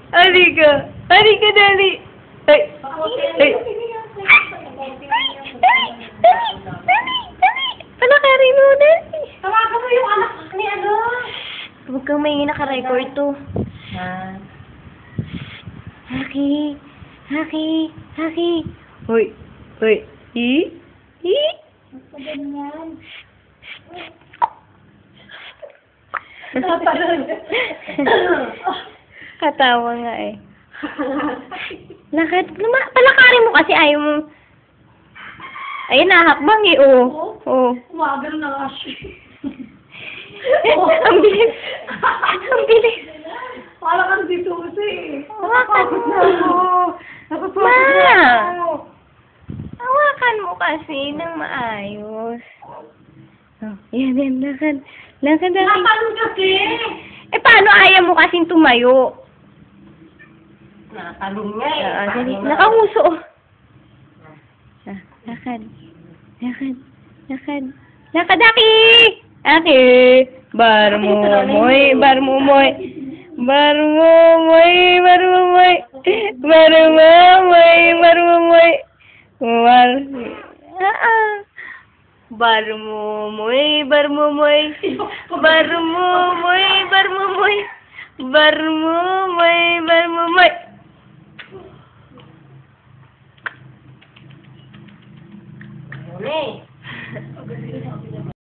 Halika. Halika, dali. Ay. Ay. Dali. Dali. Palakarin mo, dali. Tawagan mo yung anak ni ano. Huwag kang may naka-record to. Haki. Haki. Haki. Hoy. Hoy. Hi. Hi. Basta ganyan. Katawa nga eh. Lakad. Palakarin mo kasi ayaw mo. Ayun, nahakbang eh, oh. Oh. Umagal na nga siya. Ang bilis. Ang bilis. Para kang dito kasi. Hawakan mo. Napapagod Ma! na ako. Hawakan mo kasi ng maayos. Oh, yan, lakad. Lakad, lakad. Natanong kasi. Eh, paano ayaw mo kasing tumayo? Natanong nga eh. Dali. Nakahuso. Lakad. Lakad. Lakad. Lakad, Aki! Aki! Barmumoy. Barmumoy. Barmumoy. Barmumoy. Barmumoy. Barmumoy. Barmumoy. Barmumoy. Barmumoy. Barmumoy. Barmumoy. Barmumoy. Ano eh?